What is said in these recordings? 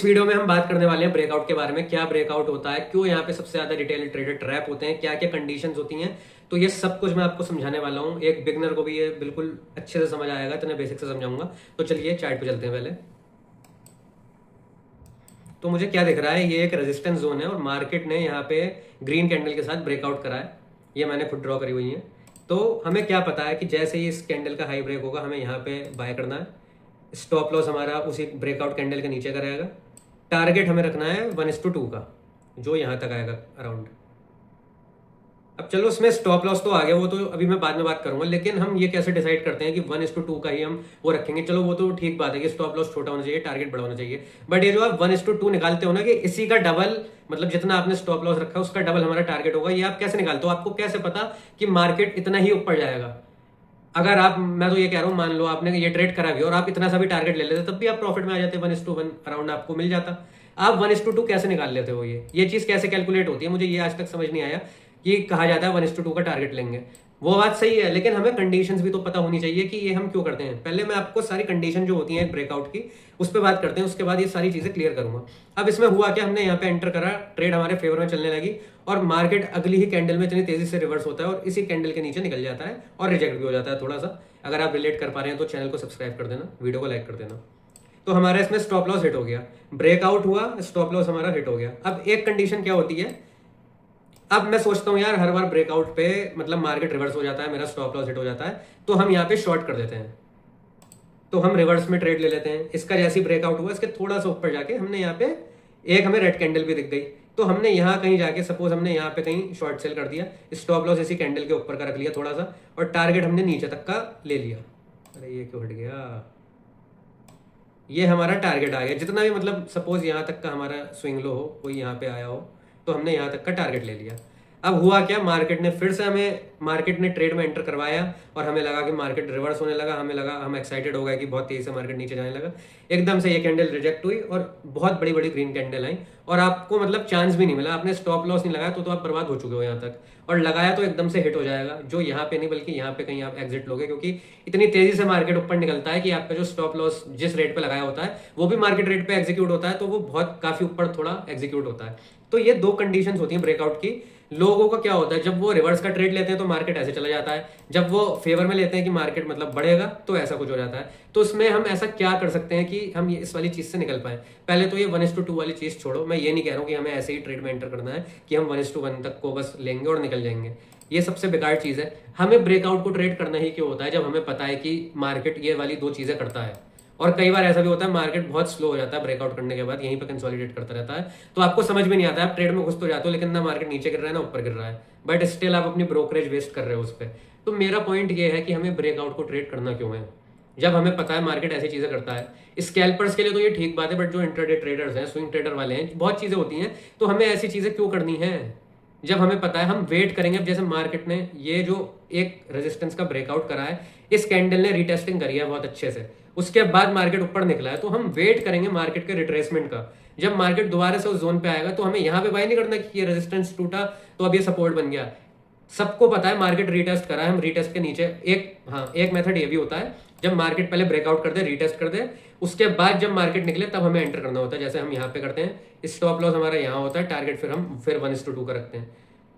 इस वीडियो में हम बात करने वाले हैं ब्रेकआउट के बारे में। क्या ब्रेकआउट होता है, क्यों यहाँ पे सबसे ज्यादा रिटेल ट्रेडर ट्रैप होते हैं, क्या क्या कंडीशंस होती हैं, तो ये सब कुछ मैं आपको समझाने वाला हूँ। एक बिगनर को भी ये बिल्कुल अच्छे से समझ आएगा, इतने बेसिक से समझाऊंगा। तो चलिए चार्ट पे चलते हैं। पहले तो मुझे क्या दिख रहा है, ये एक रेजिस्टेंस जोन है और मार्केट ने यहाँ पे ग्रीन कैंडल के साथ ब्रेकआउट करा है। ये मैंने खुद ड्रॉ करी हुई है। तो हमें क्या पता है कि जैसे ही इस कैंडल का हाई ब्रेक होगा हमें यहाँ पे बाय करना है। स्टॉप लॉस हमारा उसी ब्रेकआउट कैंडल के नीचे का रहेगा। टारगेट हमें रखना है 1:2 का, जो यहाँ तक आएगा अराउंड। अब चलो उसमें स्टॉप लॉस तो आ गया, वो तो अभी मैं बाद में बात करूंगा। लेकिन हम ये कैसे डिसाइड करते हैं कि 1:2 का ही हम वो रखेंगे। चलो वो तो ठीक बात है कि स्टॉप लॉस छोटा होना चाहिए, टारगेट बड़ा होना चाहिए। बट ये जो आप 1:2 निकालते हो ना, कि इसी का डबल, मतलब जितना आपने स्टॉप लॉस रखा उसका डबल हमारा टारगेट होगा, ये आप कैसे निकालते हो? आपको कैसे पता कि मार्केट इतना ही ऊपर जाएगा? अगर आप, मैं तो ये कह रहा हूँ, मान लो आपने ये ट्रेड करा भी और आप इतना सा भी टारगेट ले लेते तब भी आप प्रॉफिट में आ जाते, 1:1 अराउंड आपको मिल जाता। आप 1:2 कैसे निकाल लेते हो? ये चीज कैसे कैलकुलेट होती है, मुझे ये आज तक समझ नहीं आया। कि कहा जाता है 1:2 का टारगेट लेंगे, वो बात सही है, लेकिन हमें कंडीशंस भी तो पता होनी चाहिए कि ये हम क्यों करते हैं। पहले मैं आपको सारी कंडीशन जो होती है ब्रेकआउट की उस पर बात करते हैं, उसके बाद ये सारी चीजें क्लियर करूंगा। अब इसमें हुआ क्या, हमने यहाँ पे एंटर करा, ट्रेड हमारे फेवर में चलने लगी और मार्केट अगली ही कैंडल में इतनी तेजी से रिवर्स होता है और इसी कैंडल के नीचे निकल जाता है और रिजेक्ट भी हो जाता है थोड़ा सा। अगर आप रिलेट कर पा रहे हैं तो चैनल को सब्सक्राइब कर देना, वीडियो को लाइक कर देना। तो हमारा इसमें स्टॉप लॉस हिट हो गया, ब्रेकआउट हुआ, स्टॉप लॉस हमारा हिट हो गया। अब एक कंडीशन क्या होती है, अब मैं सोचता हूं यार हर बार ब्रेकआउट पे मतलब मार्केट रिवर्स हो जाता है, मेरा स्टॉप लॉस हिट हो जाता है, तो हम यहाँ पे शॉर्ट कर देते हैं। तो हम रिवर्स में ट्रेड ले लेते हैं। इसका जैसे ब्रेकआउट हुआ, इसके थोड़ा सा ऊपर जाके हमने यहाँ पे एक हमें रेड कैंडल भी दिख गई, तो हमने यहाँ कहीं जाके सपोज हमने यहाँ पे कहीं शॉर्ट सेल कर दिया, स्टॉप लॉस इसी कैंडल के ऊपर का रख लिया थोड़ा सा, और टारगेट हमने नीचे तक का ले लिया। अरे ये क्यों हट गया, ये हमारा टारगेट आ गया। जितना भी मतलब सपोज यहाँ तक का हमारा स्विंग लो हो, कोई यहाँ पे आया हो, तो हमने यहाँ तक का टारगेट ले लिया। अब हुआ क्या, मार्केट ने फिर से मार्केट ने ट्रेड में एंटर करवाया और हमें लगा कि मार्केट रिवर्स होने लगा, हमें लगा, हम एक्साइटेड हो गए कि बहुत तेजी से मार्केट नीचे जाने लगा। एकदम से ये कैंडल रिजेक्ट हुई और बहुत बड़ी बड़ी ग्रीन कैंडल आई और आपको मतलब चांस भी नहीं मिला। आपने स्टॉप लॉस नहीं लगाया तो आप बर्बाद हो चुके हो यहाँ तक, और लगाया तो एकदम से हिट हो जाएगा, जो यहाँ पे नहीं बल्कि यहाँ पे कहीं आप एग्जिट लोगे, क्योंकि इतनी तेजी से मार्केट ऊपर निकलता है कि आपका जो स्टॉप लॉस जिस रेट पे लगाया होता है वो भी मार्केट रेट पे एग्जीक्यूट होता है, तो वो बहुत काफी ऊपर थोड़ा एग्जीक्यूट होता है। तो ये दो कंडीशंस होती हैं ब्रेकआउट की। लोगों का क्या होता है, जब वो रिवर्स का ट्रेड लेते हैं तो मार्केट ऐसे चला जाता है, जब वो फेवर में लेते हैं कि मार्केट मतलब बढ़ेगा तो ऐसा कुछ हो जाता है। तो उसमें हम ऐसा क्या कर सकते हैं कि हम इस वाली चीज से निकल पाए? पहले तो ये 1:2 वाली चीज छोड़ो, मैं ये नहीं कह रहा हूँ कि हमें ऐसे ही ट्रेड में एंटर करना है कि हम 1:1 तक को बस लेंगे और निकल जाएंगे। ये सबसे बेकार चीज है। हमें ब्रेकआउट को ट्रेड करना ही क्यों होता है, जब हमें पता है कि मार्केट ये वाली दो चीजें करता है। और कई बार ऐसा भी होता है मार्केट बहुत स्लो हो जाता है ब्रेकआउट करने के बाद, यहीं पे कंसोलिडेट करता रहता है, तो आपको समझ में नहीं आता है, आप ट्रेड में घुस तो जाते हो लेकिन ना मार्केट नीचे गिर रहा है ना ऊपर गिर रहा है, बट स्टिल आप अपनी ब्रोकरेज वेस्ट कर रहे हो उस पर। तो मेरा पॉइंट ये है कि हमें ब्रेकआउट को ट्रेड करना क्यों है, जब हमें पता है मार्केट ऐसी चीजें करता है। स्कैल्पर्स के लिए तो ये ठीक बात है, बट जो इंट्राडे ट्रेडर्स हैं, स्विंग ट्रेडर वाले हैं, बहुत चीजें होती हैं, तो हमें ऐसी चीजें क्यों करनी है जब हमें पता है? हम वेट करेंगे। अब जैसे मार्केट ने ये जो एक रेजिस्टेंस का ब्रेकआउट करा है, इस कैंडल ने रिटेस्टिंग करी है बहुत अच्छे से, उसके बाद मार्केट ऊपर निकला है, तो हम वेट करेंगे मार्केट के रिट्रेसमेंट का। जब मार्केट दोबारा से उस जोन पे आएगा तो हमें यहाँ पे बाय नहीं करना कि ये रेजिस्टेंस टूटा तो अब ये सपोर्ट बन गया। सबको पता है मार्केट रीटेस्ट करा है, हम रीटेस्ट के नीचे एक मेथड ये भी होता है, जब मार्केट पहले ब्रेकआउट कर दे, रीटेस्ट कर दे, उसके बाद जब मार्केट निकले तब हमें एंटर करना होता है। जैसे हम यहाँ पे करते हैं, स्टॉप लॉस हमारा यहाँ होता है, टारगेट फिर हम 1:2 का रखते हैं।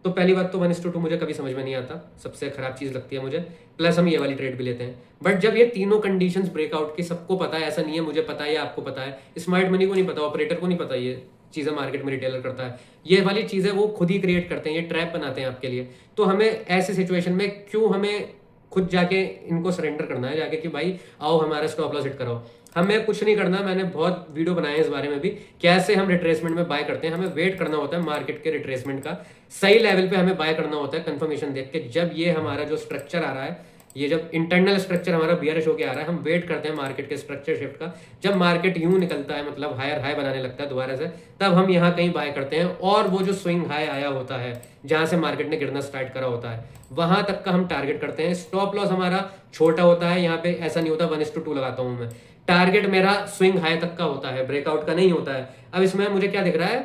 तो पहली बात तो 1:2 मुझे कभी समझ में नहीं आता, सबसे खराब चीज लगती है मुझे। प्लस हम ये वाली ट्रेड भी लेते हैं, बट जब ये तीनों कंडीशंस ब्रेकआउट की सबको पता है, ऐसा नहीं है मुझे पता है या आपको पता है, स्मार्ट मनी को नहीं पता, ऑपरेटर को नहीं पता, ये चीजें मार्केट में रिटेलर करता है, ये वाली चीजें वो खुद ही क्रिएट करते हैं, ये ट्रैप बनाते हैं आपके लिए। तो हमें ऐसी सिचुएशन में क्यों हमें खुद जाके इनको सरेंडर करना है जाके कि भाई आओ हमारा स्टॉप लॉस हिट कराओ? हमें कुछ नहीं करना, मैंने बहुत वीडियो बनाए इस बारे में भी, कैसे हम रिट्रेसमेंट में बाय करते हैं। हमें वेट करना होता है मार्केट के रिट्रेसमेंट का, सही लेवल पे हमें बाय करना होता है, कंफर्मेशन देख के। जब ये हमारा जो स्ट्रक्चर आ रहा है, ये जब इंटरनल स्ट्रक्चर हमारा बियरिश होकर आ रहा है, हम वेट करते हैं मार्केट के स्ट्रक्चर शिफ्ट का। जब मार्केट यूं निकलता है, मतलब हायर हाई बनाने लगता है दोबारा से, तब हम यहाँ कहीं बाय करते हैं, और वो जो स्विंग हाई आया होता है जहां से मार्केट ने गिरना स्टार्ट करा होता है, वहां तक का हम टारगेट करते हैं। स्टॉप लॉस हमारा छोटा होता है, यहाँ पे ऐसा नहीं होता 1:2 लगाता हूं मैं, टारगेट मेरा स्विंग हाई तक का होता है, ब्रेकआउट का नहीं होता है। अब इसमें मुझे क्या दिख रहा है,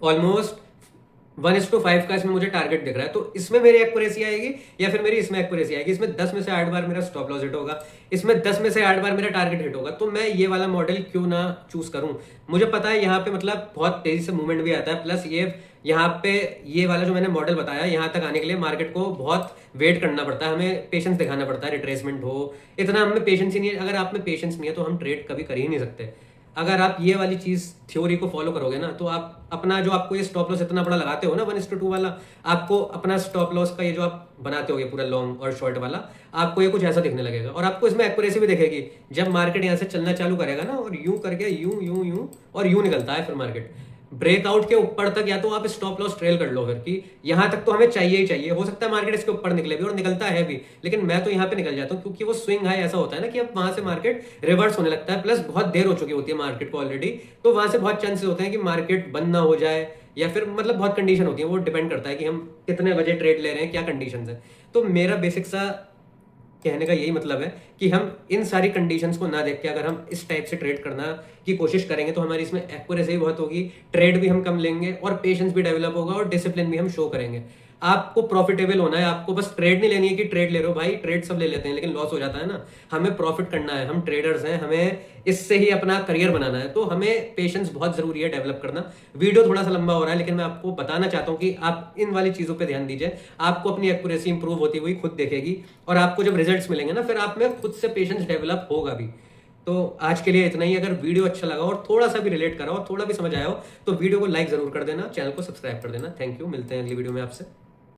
ऑलमोस्ट 1:5 का इसमें मुझे टारगेट दिख रहा है, तो इसमें मेरी एक्यूरेसी आएगी या फिर मेरी इसमें एक्यूरेसी आएगी। इसमें 10 में से 8 बार मेरा स्टॉप लॉस हिट होगा, इसमें 10 में से 8 बार मेरा टारगेट हिट होगा, तो मैं ये वाला मॉडल क्यों ना चूज करूं। मुझे पता है यहाँ पे मतलब बहुत तेजी से मूवमेंट भी आता है, प्लस ये यहाँ पे ये वाला जो मैंने मॉडल बताया, यहाँ तक आने के लिए मार्केट को बहुत वेट करना पड़ता है, हमें पेशेंस दिखाना पड़ता है, रिट्रेसमेंट हो, इतना हमें पेशेंस ही नहीं है। अगर आप में पेशेंस नहीं है तो हम ट्रेड कभी कर ही नहीं सकते। अगर आप ये वाली चीज थ्योरी को फॉलो करोगे ना, तो आप अपना जो आपको ये स्टॉप लॉस इतना बड़ा लगाते हो ना 1:2 वाला, आपको अपना स्टॉप लॉस का ये जो आप बनाते हो पूरा लॉन्ग और शॉर्ट वाला, आपको ये कुछ ऐसा दिखने लगेगा। और आपको इसमें एक्यूरेसी भी दिखेगी जब मार्केट यहाँ से चलना चालू करेगा ना, और यूं करके यूं यूं यूं और यूं निकलता है फिर मार्केट ब्रेकआउट के ऊपर तक, या तो आप स्टॉप लॉस ट्रेल कर लो फिर कि यहां तक तो हमें चाहिए ही चाहिए। हो सकता है मार्केट इसके ऊपर निकले भी और निकलता है भी, लेकिन मैं तो यहां पे निकल जाता हूं, क्योंकि वो स्विंग हाई ऐसा होता है ना कि अब वहां से मार्केट रिवर्स होने लगता है, प्लस बहुत देर हो चुकी होती है मार्केट को ऑलरेडी, तो वहां से बहुत चांसेस होते हैं कि मार्केट बंद ना हो जाए, या फिर मतलब बहुत कंडीशन होती है, वो डिपेंड करता है कि हम कितने बजे ट्रेड ले रहे हैं, क्या कंडीशन है। तो मेरा बेसिक सा कहने का यही मतलब है कि हम इन सारी कंडीशंस को ना देख के अगर हम इस टाइप से ट्रेड करना की कोशिश करेंगे तो हमारी इसमें एक्यूरेसी भी बहुत होगी, ट्रेड भी हम कम लेंगे और पेशेंस भी डेवलप होगा और डिसिप्लिन भी हम शो करेंगे। आपको प्रॉफिटेबल होना है, आपको बस ट्रेड नहीं लेनी है कि ट्रेड ले रहे हो भाई, ट्रेड सब ले लेते हैं लेकिन लॉस हो जाता है ना। हमें प्रॉफिट करना है, हम ट्रेडर्स हैं, हमें इससे ही अपना करियर बनाना है, तो हमें पेशेंस बहुत जरूरी है डेवलप करना। वीडियो थोड़ा सा लंबा हो रहा है, लेकिन मैं आपको बताना चाहता हूं कि आप इन वाली चीजों पे ध्यान दीजिए, आपको अपनी एक्यूरेसी इंप्रूव होती हुई खुद देखेगी, और आपको जब रिजल्ट्स मिलेंगे ना, फिर आप में खुद से पेशेंस डेवलप होगा भी। तो आज के लिए इतना ही। अगर वीडियो अच्छा लगा और थोड़ा सा भी रिलेट करा और थोड़ा भी समझ आया हो, तो वीडियो को लाइक जरूर कर देना, चैनल को सब्सक्राइब कर देना। थैंक यू, मिलते हैं अगली वीडियो में आपसे।